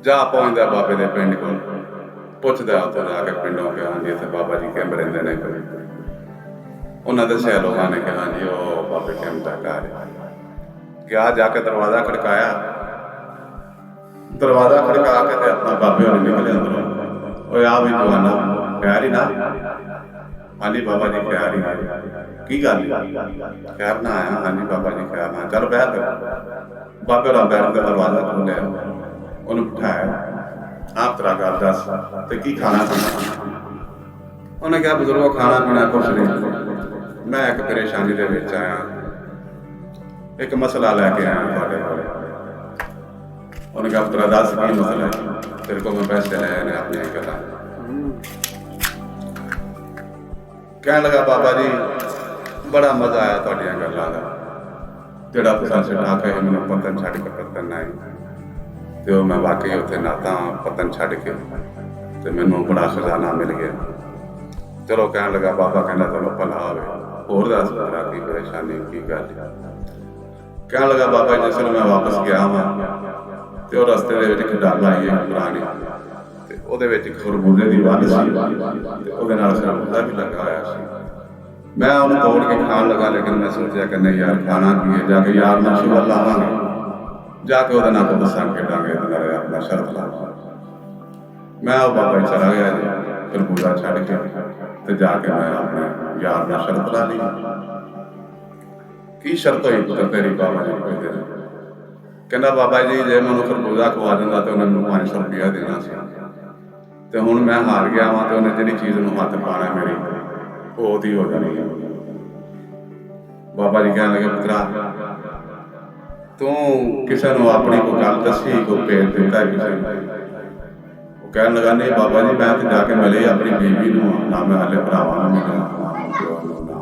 ਜਾ ਪਹੁੰਚਦਾ। ਬਾਬੇ ਦੇ ਪਿੰਡ ਕੋਲ ਪੁੱਛਦਾ, ਉੱਥੋਂ ਜਾ ਕੇ ਪਿੰਡੋਂ ਕਿ ਹਾਂਜੀ ਇੱਥੇ ਬਾਬਾ ਜੀ ਕੈਂਪ ਰਹਿੰਦੇ ਨੇ। ਉਹਨਾਂ ਦੱਸਿਆ, ਲੋਕਾਂ ਨੇ ਕਿਹਾ ਹਾਂਜੀ ਉਹ ਬਾਬੇ ਕੈਂਪ ਦਾ ਘਰ ਹੈ। ਗਿਆ, ਜਾ ਕੇ ਦਰਵਾਜ਼ਾ ਖੜਕਾਇਆ, ਦਰਵਾਜ਼ਾ ਖੜਕਾ ਕੇ ਤੇ ਆਪਣਾ ਬਾਬੇ ਹੋਣੀ ਨਿਕਲੇ ਅੰਦਰੋਂ। ਓਏ ਆ ਵੀ ਜਵਾਨਾ ਖੈਰ ਹੀ ਨਾ। ਹਾਂਜੀ ਬਾਬਾ ਜੀ ਖੈਰ ਹੀ, ਕੀ ਗੱਲ ਖੈਰ ਨਾ ਆਇਆ। ਹਾਂਜੀ ਬਾਬਾ ਜੀ ਖੈਰ ਨਾ, ਚੱਲ ਬਹਿ ਫਿਰ। ਬਾਬੇ ਹੋਰਾਂ ਬੈਠ ਕੇ ਦਰਵਾਜ਼ਾ ਖੋਲ੍ਹਿਆ, ਉਹਨੂੰ ਬਿਠਾਇਆ, ਆਪ ਤਰ੍ਹਾਂ ਗੱਲ ਦੱਸ ਤੇ ਕੀ ਖਾਣਾ ਪੀਣਾ। ਉਹਨੇ ਕਿਹਾ ਬਜ਼ੁਰਗੋ ਖਾਣਾ ਪੀਣਾ ਕੁਛ ਨਹੀਂ, ਮੈਂ ਇੱਕ ਪਰੇਸ਼ਾਨੀ ਦੇ ਵਿੱਚ ਆਇਆ, ਇੱਕ ਮਸਲਾ ਲੈ ਕੇ ਆਇਆ ਤੁਹਾਡੇ ਕੋਲ। ਉਹਨੇ ਕਿਹਾ ਪੁੱਤਰਾ ਦੱਸ ਕੀ ਮਸਲਾ ਹੈ, ਤੇਰੇ ਕੋਲ ਮੈਂ ਪੈਸੇ ਲਏ ਨੇ ਆਪਣੀਆਂ ਗੱਲਾਂ। ਕਹਿਣ ਲੱਗਾ ਬਾਬਾ ਜੀ ਬੜਾ ਮਜ਼ਾ ਆਇਆ ਤੁਹਾਡੀਆਂ ਗੱਲਾਂ ਦਾ, ਜਿਹੜਾ ਤੁਸੀਂ ਛੱਡਾ ਕੇ ਮੈਨੂੰ ਪਤਨ ਛੱਡ ਕੇ ਪਤਨ ਆਈ ਤੇ ਉਹ ਮੈਂ ਵਾਕਈ ਉੱਥੇ ਨਾਤਾ ਪਤਨ ਛੱਡ ਕੇ ਤੇ ਮੈਨੂੰ ਬੜਾ ਖਜ਼ਾਨਾ ਮਿਲ ਗਿਆ। ਚਲੋ ਕਹਿਣ ਲੱਗਾ ਬਾਬਾ ਕਹਿੰਦਾ ਚਲੋ ਭਲਾ ਹੋਵੇ, ਹੋਰ ਦੱਸ ਮੇਰਾ ਕੀ ਪਰੇਸ਼ਾਨੀ ਕੀ ਗੱਲ। ਕਹਿਣ ਲੱਗਾ ਬਾਬਾ ਜਿਸ ਵੇਲੇ ਮੈਂ ਵਾਪਸ ਗਿਆ ਵਾਂ ਤੇ ਉਹ ਰਸਤੇ ਦੇ ਵਿੱਚ ਖਡਾਲ ਆਈ ਹੈ ਪੁਰਾਣੀ, ਤੇ ਉਹਦੇ ਵਿੱਚ ਖਰਬੂਜ਼ੇ ਦੀ ਵੱਲ ਸੀ ਤੇ ਉਹਦੇ ਨਾਲ ਖਰਬੂਜ਼ਾ ਵੀ ਲੱਗਾ ਹੋਇਆ ਸੀ। ਮੈਂ ਉਹਨੂੰ ਤੋੜ ਕੇ ਖਾਣ ਲੱਗਾ, ਲੇਕਿਨ ਮੈਂ ਸੋਚਿਆ ਕਿ ਨਹੀਂ ਯਾਰ ਖਾਣਾ ਕੀ ਹੈ, ਜਾ ਕੇ ਯਾਰ ਨਾਲ ਸ਼ੁਗਰ ਲਾਵਾਂਗੇ, ਜਾ ਕੇ ਉਹਦੇ ਨਾਲ ਕੋਈ ਦੱਸਾਂ ਖੇਡਾਂਗੇ, ਉਹਦੇ ਨਾਲ ਆਪਣਾ ਸ਼ਰਤ ਲਾਵਾਂਗੇ। ਮੈਂ ਉਹ ਬਾਬਾ ਚਲਾ ਗਿਆ ਜੀ, ਖਰਬੂਜ਼ਾ ਛੱਡ ਕੇ ਤੇ ਜਾ ਕੇ ਮੈਂ ਆਪਣੇ ਯਾਰ ਨਾਲ ਸ਼ਰਤ ਲਾ ਲਈ। ਕੀ ਸ਼ਰਤ ਹੋਈ ਪੁੱਤਰ ਤੇਰੀ? ਬਾਬਾ ਜੀ ਕਹਿੰਦੇ ਕਹਿੰਦਾ ਬਾਬਾ ਜੀ ਜੇ ਮੈਨੂੰ ਖਰਬੂਜ਼ਾ ਖਵਾ ਦਿੰਦਾ ਤੇ ਉਹਨੇ ਮੈਨੂੰ 500 ਰੁਪਇਆ ਦੇਣਾ ਸੀ, ਤੇ ਹੁਣ ਮੈਂ ਹਾਰ ਗਿਆ ਵਾਂ ਤੇ ਉਹਨੇ ਜਿਹੜੀ ਚੀਜ਼ ਨੂੰ ਹੱਥ ਪਾਣਾ ਮੇਰੀ ਉਹ ਉਹਦੀ ਹੋ ਜਾਣੀ ਹੈ। ਬਾਬਾ ਜੀ ਕਹਿਣ ਲੱਗੇ ਪੁੱਤਰਾ ਤੂੰ ਕਿਸੇ ਨੂੰ ਆਪਣੀ ਕੋਈ ਗੱਲ ਦੱਸੀ, ਕੋਈ ਭੇਜ ਦਿੱਤਾ ਕਿਸੇ ਨੂੰ? ਉਹ ਕਹਿਣ ਲੱਗਾ ਨਹੀਂ ਬਾਬਾ ਜੀ ਮੈਂ ਤਾਂ ਜਾ ਕੇ ਮਿਲੇ ਆਪਣੀ ਬੀਵੀ ਨੂੰ, ਨਾ ਮੈਂ ਹਾਲੇ ਭਰਾਵਾਂ ਨੂੰ ਮਿਲਿਆ, ਨਾ ਪਿਓ ਨੂੰ, ਨਾ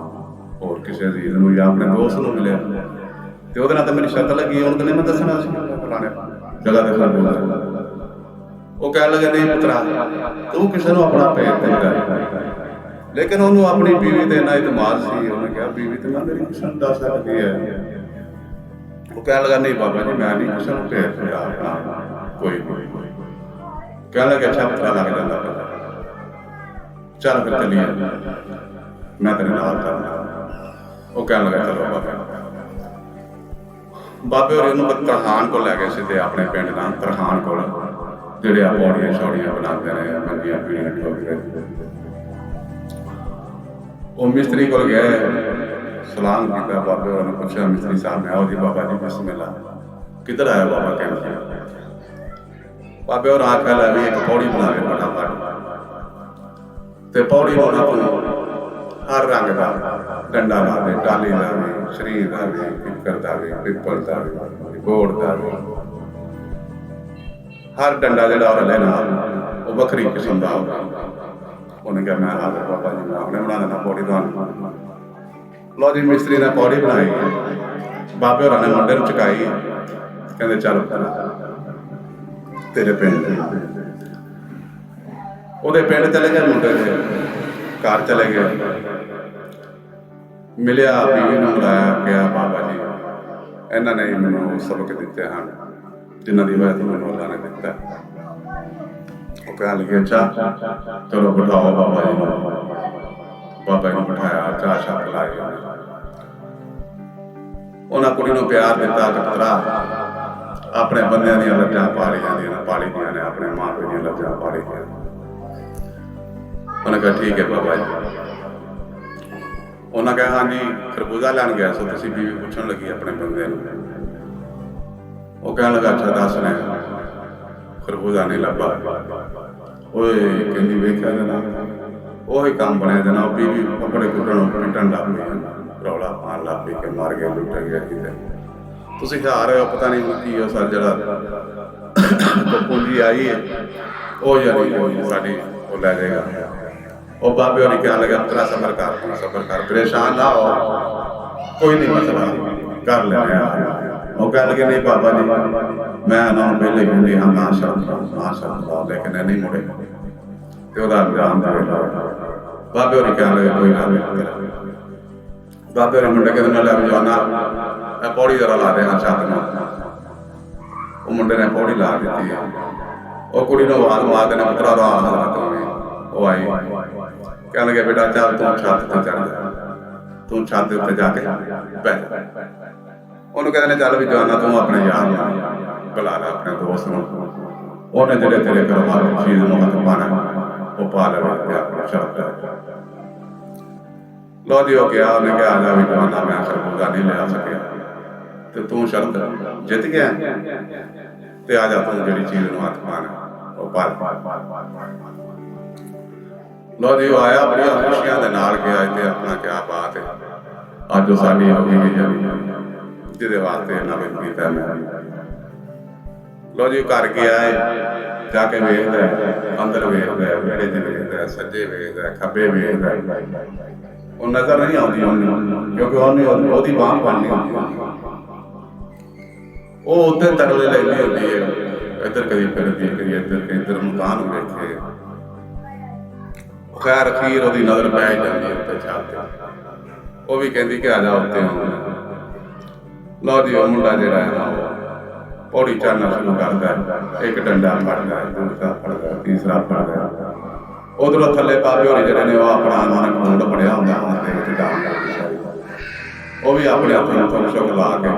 ਹੋਰ ਕਿਸੇ ਅਜ਼ੀਜ਼ ਨੂੰ ਜਾਂ ਆਪਣੇ ਦੋਸਤ ਨੂੰ ਮਿਲਿਆ। ਤੇ ਉਹਦੇ ਨਾਲ ਤਾਂ ਮੇਰੀ ਸ਼ਰਤ ਲੱਗੀ, ਉਹਨੂੰ ਤਾਂ ਨਹੀਂ ਮੈਂ ਦੱਸਣਾ ਸੀ ਪੁਰਾਣੇ ਜਗ੍ਹਾ ਤੇ ਖੜ੍ਹ। ਉਹ ਕਹਿਣ ਲੱਗੇ ਨਹੀਂ ਪੁੱਤਰਾ ਤੂੰ ਕਿਸੇ ਨੂੰ ਆਪਣਾ ਭੇਤ ਦਿੰਦਾ, ਲੇਕਿਨ ਉਹਨੂੰ ਆਪਣੀ ਬੀਵੀ ਤੇ ਇੰਨਾ ਇਤਮਾਦ ਸੀ। ਉਹਨੇ ਕਿਹਾ ਬੀਵੀ ਤੇ ਨਾ ਮੇਰੀ ਕਿਸੇ ਨੂੰ ਦੱਸ ਸਕਦੀ ਹੈ। ਉਹ ਕਹਿਣ ਲੱਗਾ ਨਹੀਂ ਬਾਬਾ ਜੀ ਮੈਂ ਨਹੀਂ ਕਿਸੇ ਨੂੰ ਭੇਤ ਦਿੰਦਾ ਆਪਣਾ, ਕੋਈ ਨਹੀਂ। ਕਹਿਣ ਲੱਗੇ ਅੱਛਾ ਪਤਾ ਲੱਗ ਜਾਂਦਾ, ਚੱਲ ਫਿਰ ਚੱਲੀਏ ਮੈਂ ਤੇਰੇ ਨਾਲ ਚੱਲਦਾ। ਉਹ ਕਹਿਣ ਲੱਗਾ ਚਲੋ ਬਾਬੇ ਹੋਰੀ ਉਹਨੂੰ ਤਰਖਾਣ ਕੋਲ ਲੈ ਗਏ ਸਿੱਧੇ ਆਪਣੇ ਪਿੰਡ ਨਾਲ, ਤਰਖਾਣ ਕੋਲ ਜਿਹੜੇ ਆ ਪੌੜੀਆਂ ਛੌੜੀਆਂ ਬਣਾਉਂਦੇ ਨੇ, ਮੰਜੀਆਂ ਪੀੜੀਆਂ ਠੋਕਦੇ। ਉਹ ਮਿਸਤਰੀ ਕੋਲ ਗਏ, ਸਲਾਮ ਕੀਤਾ, ਬਾਬੇ ਹੋਰਾਂ ਨੂੰ ਪੁੱਛਿਆ ਮਿਸਤਰੀ ਸਾਹਿਬ ਨੇ, ਆਓ ਜੀ ਬਾਬਾ ਜੀ ਬਿਸਮਿਲ੍ਲਾ। ਕਿੱਧਰ ਆਇਆ ਬਾਬਾ ਕਹਿੰਦੇ? ਬਾਬੇ ਹੋਰ ਆਖਿਆ ਲੈ ਵੀ ਇੱਕ ਪੌੜੀ ਬਣਾ ਕੇ ਫਟਾਫਟ, ਤੇ ਪੌੜੀ ਨੂੰ ਉਹਨਾਂ ਤੋਂ ਹਰ ਰੰਗ ਦਾ ਡੰਡਾ ਲਾ ਦੇ, ਟਾਹਲੀ ਦਾ ਵੀ, ਸ਼ਰੀਰ ਦਾ ਵੀ, ਕਿੱਕਰ ਦਾ ਵੀ, ਪਿੱਪਲ ਦਾ ਵੀ, ਗੋੜ ਦਾ ਵੀ, ਹਰ ਡੰਡਾ ਜਿਹੜਾ ਉਹ ਲੈਣਾ ਉਹ ਵੱਖਰੀ ਕਿਸਮ ਦਾ ਹੋਗਾ। ਉਹਨੇ ਕਿਹਾ ਮੈਂ ਹਾਜ਼ਰ ਬਾਬਾ ਜੀ ਮੈਂ ਆਪਣੇ ਬਣਾ ਦੇਣਾ ਪੌੜੀ ਤੁਹਾਨੂੰ। ਲਓ ਜੀ ਮਿਸਤਰੀ ਨੇ ਪੌੜੀ ਬਣਾਈ, ਬਾਬੇ ਹੋਰਾਂ ਨੇ ਮੁੰਡੇ ਨੂੰ ਚੁਕਾਈ, ਕਹਿੰਦੇ ਚੱਲ ਤੇਰੇ ਪਿੰਡ। ਉਹਦੇ ਪਿੰਡ ਚਲੇ ਗਏ, ਮੁੰਡੇ ਦੇ ਘਰ ਚਲੇ ਗਏ, ਮਿਲਿਆ, ਬੀਵੀ ਨੂੰ ਬੁਲਾਇਆ, ਕਿਹਾ ਬਾਬਾ ਜੀ ਇਹਨਾਂ ਨੇ ਮੈਨੂੰ ਸਬਕ ਦਿੱਤੇ ਹਨ ਜਿਨ੍ਹਾਂ ਦੀ ਵਜ੍ਹਾ ਤੋਂ ਮੈਨੂੰ ਅੱਲਾ ਨੇ ਦਿੱਤਾ। ਉਹ ਕਹਿਣ ਲੱਗੇ ਅੱਛਾ ਚਲੋ ਬਿਠਾਓ ਬਾਬਾ ਜੀ ਨੂੰ। ਬਾਬਾ ਜੀ ਨੂੰ ਬਿਠਾਇਆ, ਚਾਹ ਸ਼ਾਹ ਪਿਲਾਈ, ਉਹਨਾਂ ਕੁੜੀ ਨੂੰ ਪਿਆਰ ਦਿੱਤਾ ਕਿ ਪੁੱਤਰਾ ਆਪਣੇ ਬੰਦਿਆਂ ਦੀਆਂ ਲੱਜਾਂ ਪਾਲੀ ਜਾਂਦੀਆਂ, ਪਾਲੀ ਦੀਆਂ ਨੇ ਆਪਣੇ ਮਾਂ ਪਿਓ ਦੀਆਂ ਲੱਜਾਂ ਪਾਲੀ ਦੀਆਂ। ਉਹਨੇ ਕਿਹਾ ਠੀਕ ਹੈ ਬਾਬਾ ਜੀ। ਉਹਨਾਂ ਕਿਹਾ ਹਾਂਜੀ ਖਰਬੂਜ਼ਾ ਲੈਣ ਗਿਆ ਸੋ ਤੁਸੀਂ ਬੀਵੀ ਪੁੱਛਣ ਲੱਗੀ ਆਪਣੇ ਬੰਦੇ ਨੂੰ। ਉਹ ਕਹਿਣ ਲੱਗਾ ਅੱਛਾ ਦੱਸ ਨੇ ਖਰਬੂਜ਼ਾ ਨਹੀਂ ਲੱਭਾ। ਓਏ ਕਹਿੰਦੀ ਵੇਖਿਆ ਜਨਾ ਉਹੀ ਕੰਮ ਬਣਿਆ ਜਨਾ, ਉਹ ਬੀਵੀ ਕੱਪੜੇ ਕੁੱਟਣ ਪਿੱਟਣ ਲੱਗ ਪਈ, ਰੌਲਾ ਪਾਉਣ ਲੱਗ ਪਈ ਕਿ ਮਰ ਗਿਆ ਲੁੱਟ ਗਿਆ ਕਿਤੇ। ਤੁਸੀਂ ਖਾ ਰਹੇ ਹੋ ਪਤਾ ਨਹੀਂ ਕੀ ਉਹ ਸਰ ਜਿਹੜਾ ਪੂੰਜੀ ਆਈ ਹੈ ਉਹ ਯਾਰੀ ਸਾਡੀ ਉਹ ਲੈ ਜਾਏਗਾ। ਉਹ ਬਾਬੇ ਹੋਰੀ ਕਹਿਣ ਲੱਗਾ ਤੇਰਾ ਸਬਰ ਕਰ ਪਰੇਸ਼ਾਨ ਨਾ ਹੋ, ਕੋਈ ਨਹੀਂ ਮਸਲਾ ਕਰ ਲੈਣੇ ਆ। ਉਹ ਕਹਿਣ ਲੱਗੇ ਨਹੀਂ ਬਾਬਾ ਜੀ ਮੈਂ ਨਾ ਪਹਿਲੇ ਕਹਿੰਦੀ ਹਾਂ ਨਾ ਸ਼ਰਤ ਲੇਕਿਨ ਨਹੀਂ ਮੁੜੇ ਤੇ ਉਹਦਾ ਅੰਜਾਮ ਦੇ ਬਾਬੇ ਹੋਰੀ ਕਹਿਣ ਲੱਗੇ ਕੋਈ ਗੱਲ ਨਹੀਂ। ਬਾਬੇ ਹੋਰੀ ਮੁੰਡੇ ਕਹਿੰਦੇ ਨਾਲ ਲੈ ਜਾਣਾ ਪੌੜੀ ਜਰਾ ਲਾ ਦੇਣਾ ਛੱਤ ਨੂੰ। ਉਹ ਮੁੰਡੇ ਨੇ ਪੌੜੀ ਲਾ ਦਿੱਤੀ। ਉਹ ਕੁੜੀ ਨੂੰ ਆਵਾਜ਼ ਮਾਰ ਦੇਣਾ ਪੁੱਤਰਾ ਦਾ ਹਜ਼ਰਤ ਹੋਵੇ। ਉਹ ਆਈ, ਕਹਿਣ ਲੱਗੇ ਬੇਟਾ ਚੱਲ ਤੂੰ ਛੱਤ ਤੇ ਚੜ੍ਹ ਜਾ, ਤੂੰ ਛੱਤ ਦੇ ਉੱਤੇ ਜਾ ਕੇ ਬਹਿ ਜਾ। ਉਹਨੂੰ ਕਹਿੰਦੇ ਨੇ ਚੱਲ ਵੀ ਜਵਾਨਾ ਤੂੰ ਆਪਣੇ ਯਾਰ ਨੂੰ ਬੁਲਾ ਲੈ, ਆਪਣੇ ਦੋਸਤ ਨੂੰ, ਉਹਨੇ ਜਿਹੜੇ ਤੇਰੇ ਘਰੋਂ ਹਰ ਚੀਜ਼ ਨੂੰ ਹੱਥ ਪਾਣਾ ਉਹ ਪਾ ਲਵੇ ਤੇ ਆਪਣੀ ਸ਼ਰਤ। ਲੋ ਜੀ ਉਹ ਗਿਆ, ਉਹਨੇ ਕਿਹਾ ਆ ਜਾ ਵੀ ਜਵਾਨਾ ਮੈਂ ਖਰਬੂਜ਼ਾ ਨਹੀਂ ਲਿਆ ਸਕਿਆ ਤੇ ਤੂੰ ਸ਼ਰਤ ਜਿੱਤ ਗਿਆ ਤੇ ਆ ਜਾ ਤੂੰ ਜਿਹੜੀ ਚੀਜ਼ ਨੂੰ ਹੱਥ ਪਾਣਾ ਉਹ ਪਾ। ਲੋ ਜੀ ਉਹ ਆਇਆ, ਬੜੀਆਂ ਖੁਸ਼ੀਆਂ ਦੇ ਨਾਲ ਗਿਆ ਤੇ ਆਪਣਾ ਕਿਆ ਬਾਤ ਹੈ ਅੱਜ ਉਹ ਸਾਡੀ ਹੋ ਗਈ ਜਿਹਦੇ ਵਾਸਤੇ ਇਹਨਾਂ ਨੇ ਕੀਤਾ। ਮੈਂ ਲੋ ਜੀ ਘਰ ਗਿਆ ਹੈ, ਜਾ ਕੇ ਵੇਖਦਾ, ਅੰਦਰ ਵੇਖਦਾ, ਵਿਹੜੇ 'ਚ ਵੇਖਦਾ, ਸੱਜੇ ਵੇਖਦਾ, ਖੱਬੇ ਵੇਖਦਾ, ਉਹ ਨਜ਼ਰ ਨਹੀਂ ਆਉਂਦੀ ਉਹਨੂੰ ਕਿਉਂਕਿ ਉਹਦੀ ਬਾਂਹ ਬਣਨੀ ਹੁੰਦੀ। ਉਹ ਉੱਤੇ ਤਰਲੇ ਲੈਂਦੀ ਹੁੰਦੀ ਹੈ, ਇੱਧਰ ਕਦੀ ਫਿਰਦੀ ਕਦੀ ਇੱਧਰ ਨੂੰ ਤਾਂ ਨੂੰ ਵੇਖੇ। ਖੈਰ ਅਖੀਰ ਉਹਦੀ ਨਜ਼ਰ ਪੈ ਜਾਂਦੀ ਹੈ ਉੱਤੇ ਛੱਤ ਤੇ। ਉਹ ਵੀ ਕਹਿੰਦੀ ਕਿ ਆ ਜਾ ਉੱਤੇ। ਲਓ ਜੀ ਉਹ ਮੁੰਡਾ ਜਿਹੜਾ ਹੈ ਨਾ ਪੌੜੀ ਚੜ੍ਹਨਾ ਸ਼ੁਰੂ ਕਰਦਾ, ਇੱਕ ਡੰਡਾ ਫੜਦਾ, ਦੂਸਰਾ ਫੜਦਾ, ਤੀਸਰਾ ਫੜਦਾ। ਉਧਰੋਂ ਥੱਲੇ ਬਾਬੇ ਹੋਰੀ ਜਿਹੜੇ ਨੇ ਉਹ ਆਪਣਾ ਉਹਨਾਂ ਨੇ ਖੂੰਡ ਬਣਿਆ ਹੁੰਦਾ ਉਹਨਾਂ ਦੇ ਵਿੱਚ ਡਾਂਗ ਕਰਦੇ, ਉਹ ਵੀ ਆਪਣੇ ਹੱਥ ਨੂੰ ਥੁੱਕ ਛੁੱਕ ਲਾ ਕੇ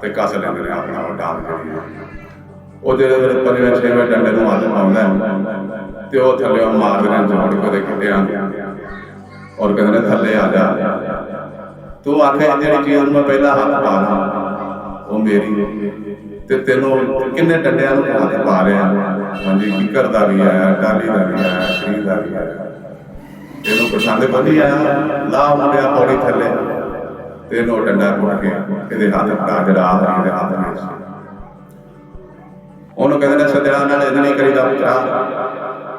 ਤੇ ਕੱਸ ਲੈਂਦੇ ਨੇ ਆਪਣਾ ਉਹ ਡਾਂਗ ਜਿਹੜੀ। ਉਹ ਜਿਹੜੇ ਪੰਜਵੇਂ ਛੇਵੇਂ ਡੰਡੇ ਨੂੰ ਹੱਥ ਪਾਉਂਦਾ ਤੇ ਉਹ ਥੱਲੇ ਮਾਰਦੇ ਨੇ ਜੋੜ ਕੇ ਉਹਦੇ ਗਿੱਟਿਆਂ ਔਰ ਕਹਿੰਦੇ ਨੇ ਥੱਲੇ ਆ ਜਾ। ਤੂੰ ਆਖਿਆ ਜਿਹੜੀ ਚੀਜ਼ ਨੂੰ ਮੈਂ ਪਹਿਲਾਂ ਹੱਥ ਪਾ ਲਾਂ ਉਹ ਮੇਰੀ, ਤੇ ਤੈਨੂੰ ਕਿੰਨੇ ਡੰਡਿਆਂ ਨੂੰ ਹੱਥ ਪਾ ਰਿਹਾ। ਹਾਂਜੀ ਕਿੱਕਰ ਦਾ ਵੀ ਆਇਆ, ਟਾਹਲੀ ਦਾ ਵੀ ਆਇਆ, ਸ਼ਰੀਰ ਦਾ ਵੀ ਆਇਆ, ਤੈਨੂੰ ਪਸੰਦ ਕੋਈ ਆਇਆ। ਲਾ ਮੁੰਡਿਆ ਪੌੜੀ ਥੱਲੇ ਤੇ ਇਹਨੂੰ ਡੰਡਾ ਪੁੱਟ ਕੇ ਇਹਦੇ ਹੱਥ ਪਾ ਜਿਹੜਾ ਆਖਰੀ ਦੇ ਹੱਥ ਵਿੱਚ। ਉਹਨੂੰ ਕਹਿੰਦੇ ਨੇ ਸੱਜਣਾ ਨਾਲ ਇਹਦਾ ਨਹੀਂ ਕਰੀਦਾ ਪੁੱਤਰਾ,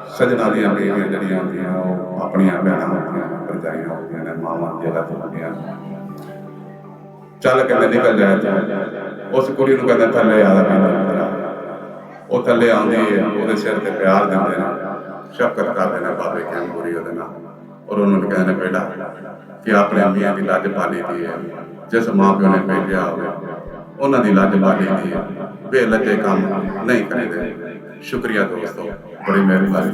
ਸੱਜਣਾ ਦੀਆਂ ਬੀਵੀਆਂ ਜਿਹੜੀਆਂ ਹੁੰਦੀਆਂ ਉਹ ਆਪਣੀਆਂ ਭੈਣਾਂ ਹੁੰਦੀਆਂ ਨੇ, ਭਰਜਾਈਆਂ ਹੁੰਦੀਆਂ ਨੇ, ਮਾਵਾਂ ਦੀ ਜਗ੍ਹਾ ਤੇ ਹੁੰਦੀਆਂ ਨੇ। ਚੱਲ ਕਹਿੰਦੇ ਨਿਕਲ ਜਾਏ ਤੂੰ। ਉਸ ਕੁੜੀ ਨੂੰ ਕਹਿੰਦੇ ਥੱਲੇ ਆ ਜਾ। ਉਹ ਥੱਲੇ ਆਉਂਦੀ ਹੈ, ਉਹਦੇ ਸਿਰ ਤੇ ਪਿਆਰ ਦਿੰਦੇ ਨੇ, ਸ਼ਫਕਤ ਕਰਦੇ ਨੇ ਬਾਬੇ ਕੈਂਪੂਰੀ ਉਹਦੇ ਨਾਲ। ਔਰ ਉਹਨਾਂ ਨੂੰ ਕਹਿੰਦੇ ਨੇ ਬੇਟਾ ਕਿ ਆਪਣੇ ਮੀਆਂ ਦੀ ਲੱਜ ਪਾਲੀ ਦੀ ਹੈ, ਜਿਸ ਮਾਂ ਪਿਓ ਨੇ ਭੇਜਿਆ ਹੋਵੇ ਉਹਨਾਂ ਦੀ ਲੱਜ ਪਾਲੀ ਦੀ ਹੈ, ਬੇਲੱਜੇ ਕੰਮ ਨਹੀਂ ਕਰੀਦੇ। ਸ਼ੁਕਰੀਆ ਦੋਸਤੋ, ਬੜੀ ਮਿਹਰਬਾਨੀ।